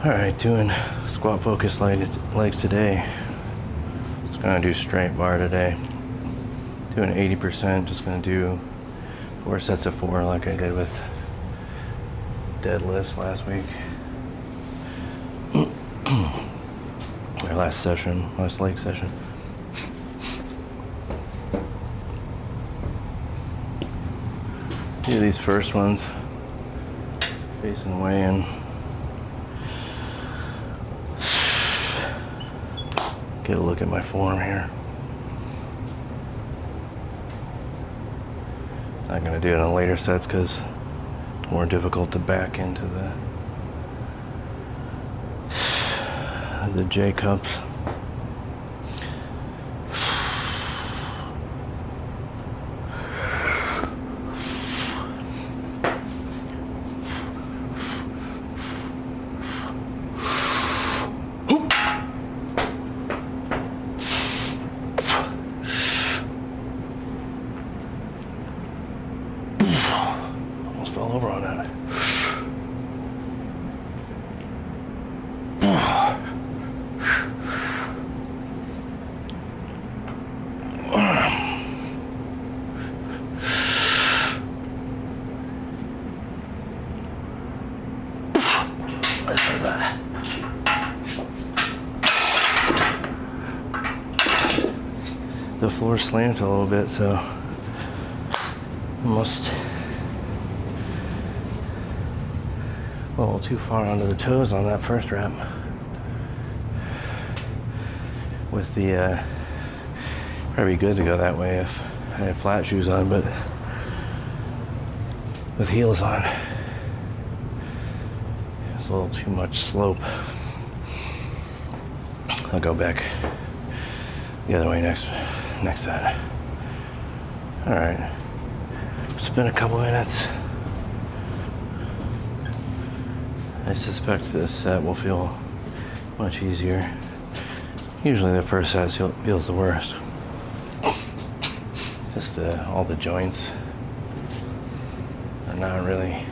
Alright, doing squat focus legs today. Just gonna do straight bar today. Doing 80%, just gonna do 4 sets of 4 like I did with deadlifts last week. Or last leg session. Do these first ones facing away in. Get a look at my form here. Not gonna do it in later sets because it's more difficult to back into the J cups. Fell over on that. This is the floor slanted a little bit, so almost a little too far onto the toes on that first rep. With the probably good to go that way if I had flat shoes on, but with heels on, it's a little too much slope. I'll go back the other way next set. All right, spin a couple minutes. I suspect this set will feel much easier. Usually the first set feels the worst. Just all the joints are not really,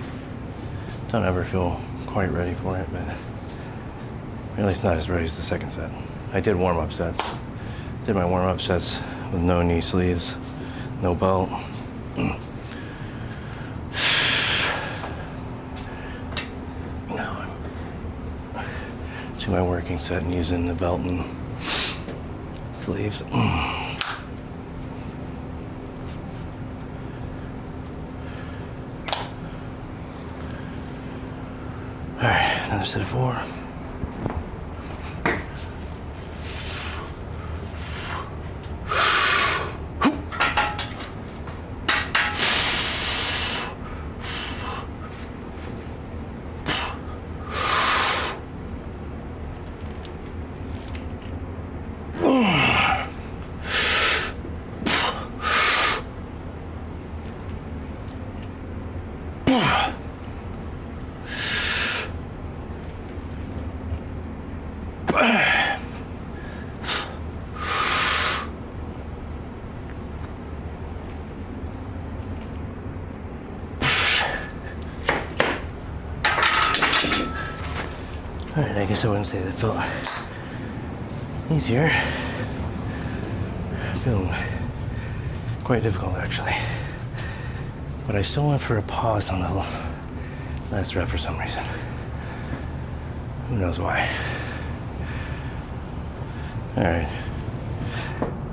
don't ever feel quite ready for it, but at least not as ready as the second set. I did warm-up sets. Did my warm-up sets with no knee sleeves, no belt. To my working set and using the belt and sleeves. All right, another set of 4. Alright, I guess I wouldn't say that felt easier. Feeling quite difficult actually. But I still went for a pause on the last rep for some reason. Who knows why. Alright.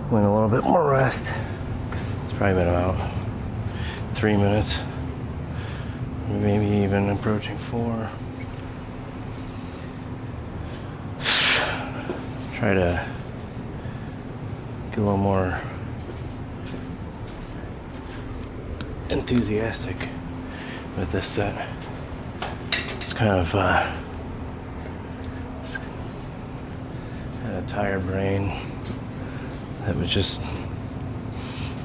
Went a little bit more rest. It's probably been about 3 minutes. Maybe even approaching 4. Try to get a little more enthusiastic with this set. It's kind of had a tired brain that was just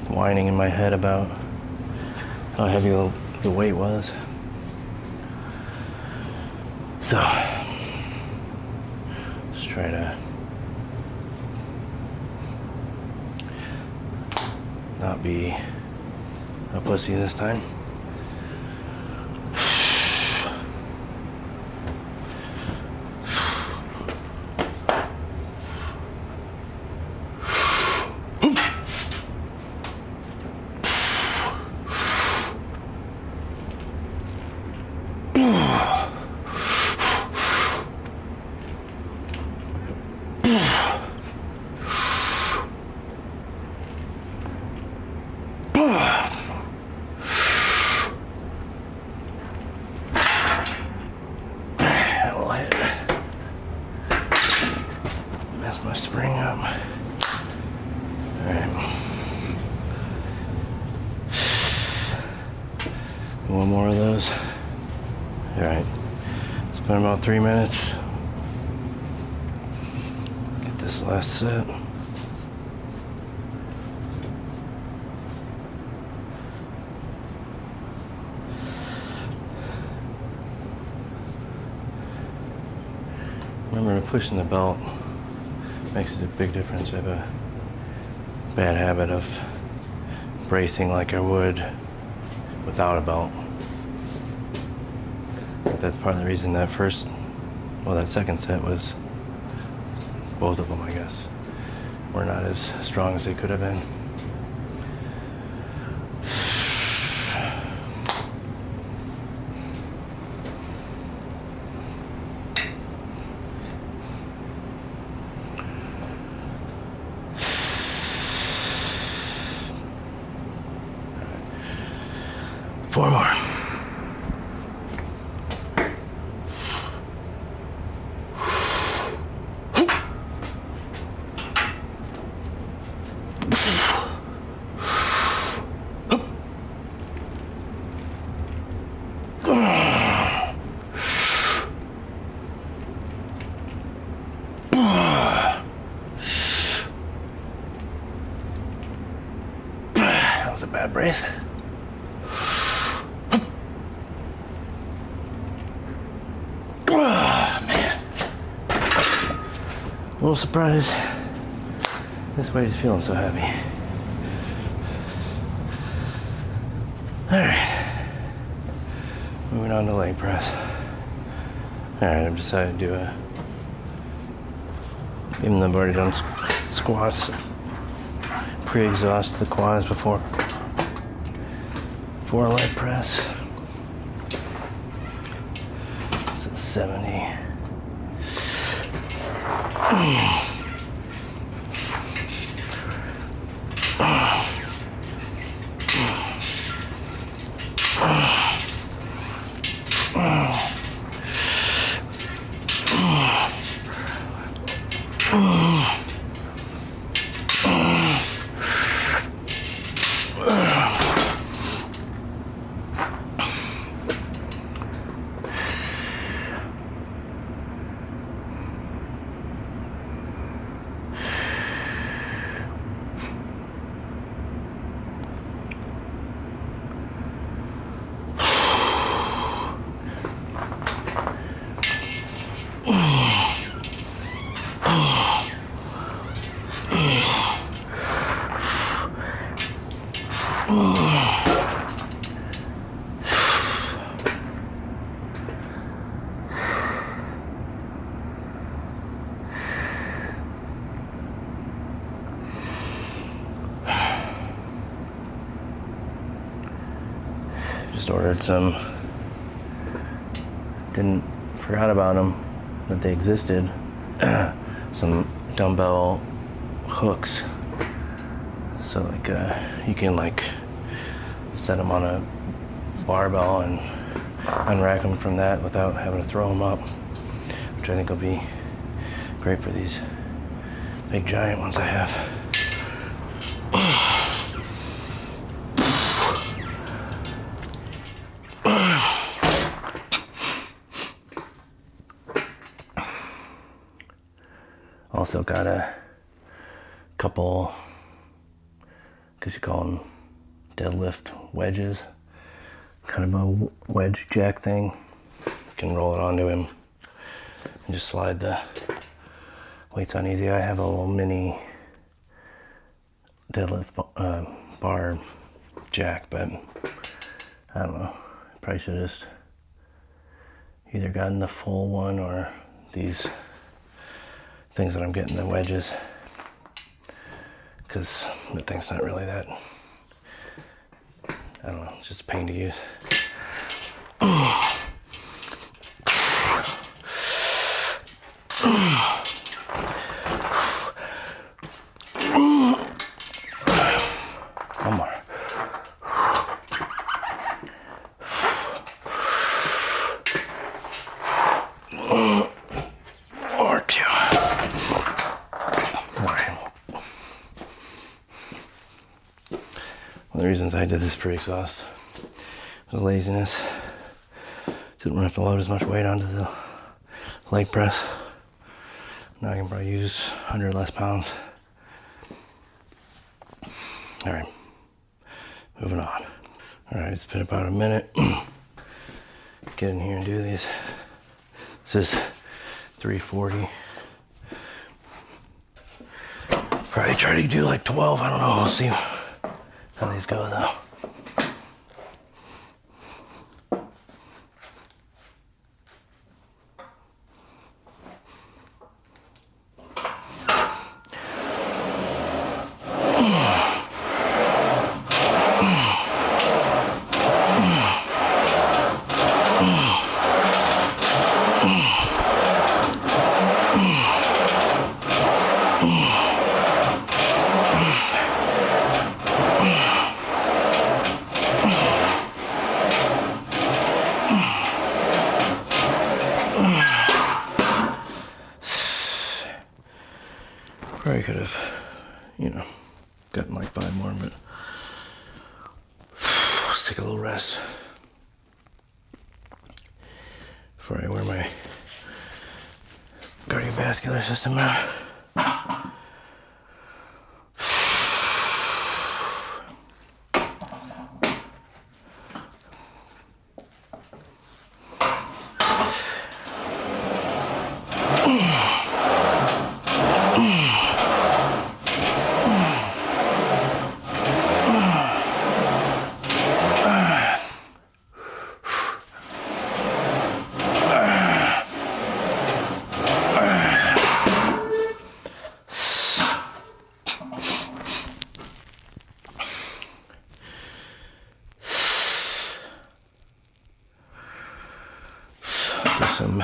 whining in my head about how heavy the weight was. So just try to not be a pussy this time. One more of those. All right, it's been about 3 minutes. Get this last set. Remember, pushing the belt makes a big difference. I have a bad habit of bracing like I would without a belt. But that's part of the reason that that second set was, both of them, I guess, were not as strong as they could have been. Four more. That was a bad brace. Man. A little surprised this weight is feeling so heavy. Alright. Moving on to leg press. Alright, I've decided to do even though I've already done squats, pre-exhaust the quads before for a leg press. This is 70. Just ordered some. Forgot about them, that they existed. Some dumbbell hooks. So like you can like set them on a barbell and unrack them from that without having to throw them up, which I think will be great for these big giant ones I have. Also got a couple, I guess you call them deadlift wedges, kind of a wedge jack thing. You can roll it onto him and just slide the weights on easy. I have a little mini deadlift bar jack, but I don't know, probably should have just either gotten the full one or these things that I'm getting, the wedges, because the thing's not really that, I don't know, it's just a pain to use. One more. Or two. One of the reasons I did this pre-exhaust It was laziness. Didn't have to load as much weight onto the leg press. Now I can probably use 100 less pounds. All right, moving on. All right, it's been about a minute. Get in here and do these. This is 340. Probably try to do like 12, I don't know, we'll see how these go though. Probably could have, gotten like 5 more, but let's take a little rest before I wear my cardiovascular system out. Some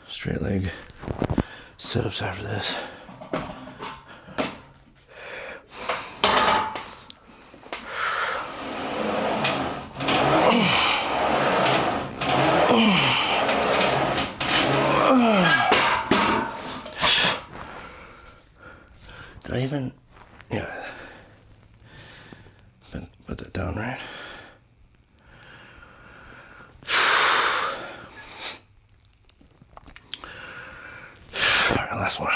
straight leg sit-ups after this. Did I even, put that down right? Last one.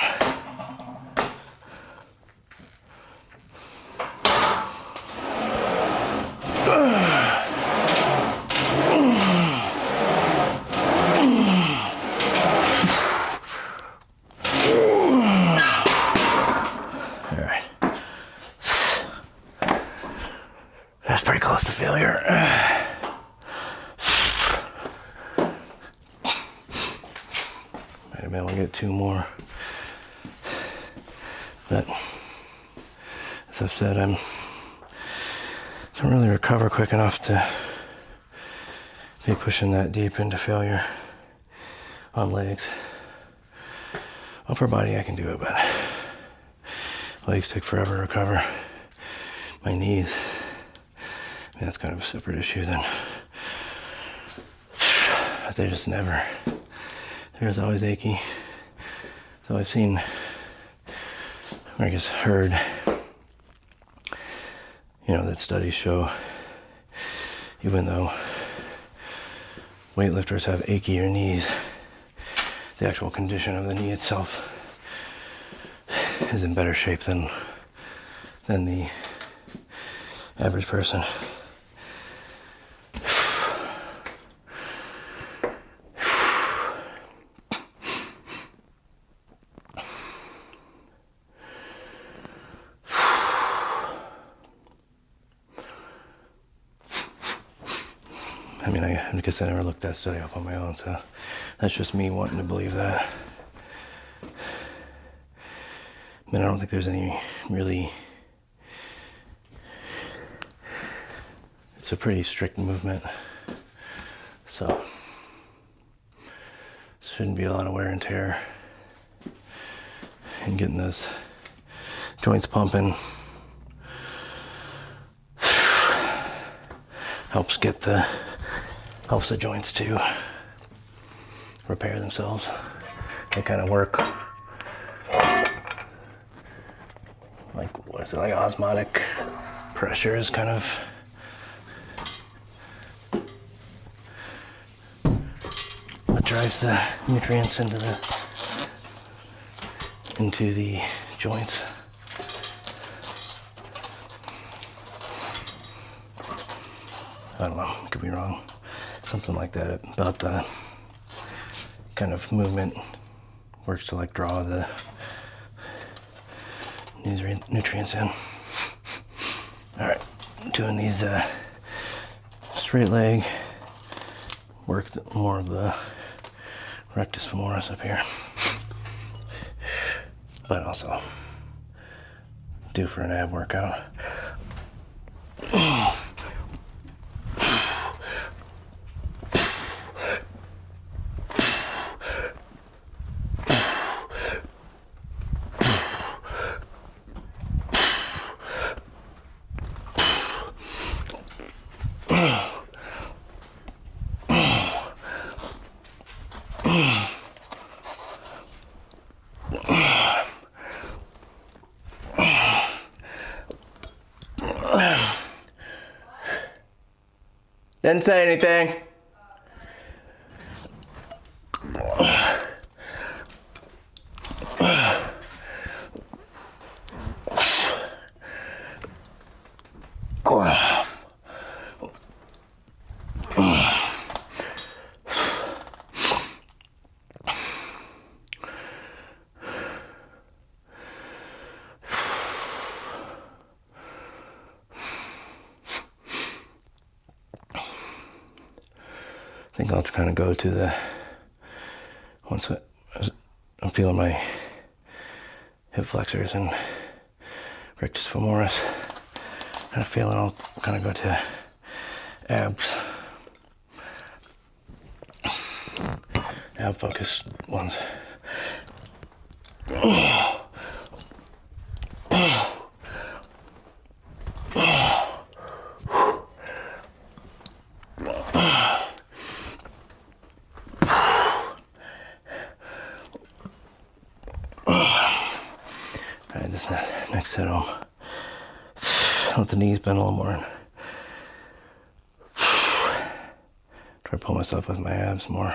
All right. That's pretty close to failure. Might have been able to get 2 more. But as I've said, I don't really recover quick enough to be pushing that deep into failure on legs. Upper body I can do it, but legs take forever to recover. My knees, that's kind of a separate issue then. They just never, they're just always achy. So I've seen, or I guess heard, that studies show even though weightlifters have achier knees, the actual condition of the knee itself is in better shape than the average person. I guess I never looked that study up on my own, so that's just me wanting to believe that. I don't think there's any really, it's a pretty strict movement, so shouldn't be a lot of wear and tear and getting those joints pumping. Helps the joints to repair themselves. They kind of work like, what is it, like osmotic pressure is kind of what drives the nutrients into the joints. I don't know, could be wrong. Something like that about the kind of movement works to like draw the nutrients in. All right, doing these straight leg, work more of the rectus femoris up here, but also do for an ab workout. Didn't say anything. I think I'll kind of go to the, once I'm feeling my hip flexors and rectus femoris, kind of feeling, I'll kind of go to abs, ab focused ones. Alright, this next set I'll let the knees bend a little more. Try to pull myself with my abs more.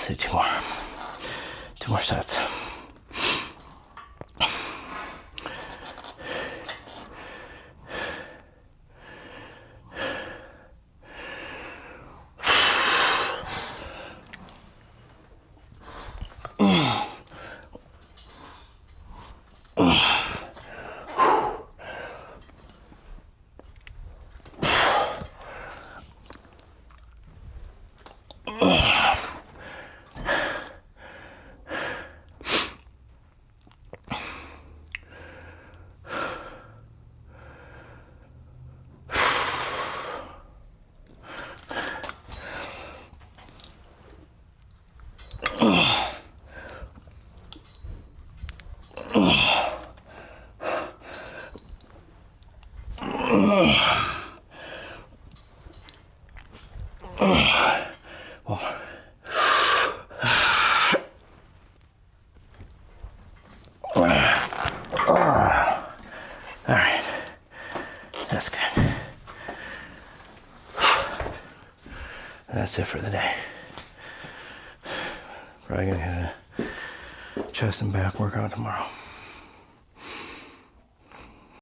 Do two more sets. Alright, that's good. That's it for the day. Probably gonna hit a chest and back workout tomorrow.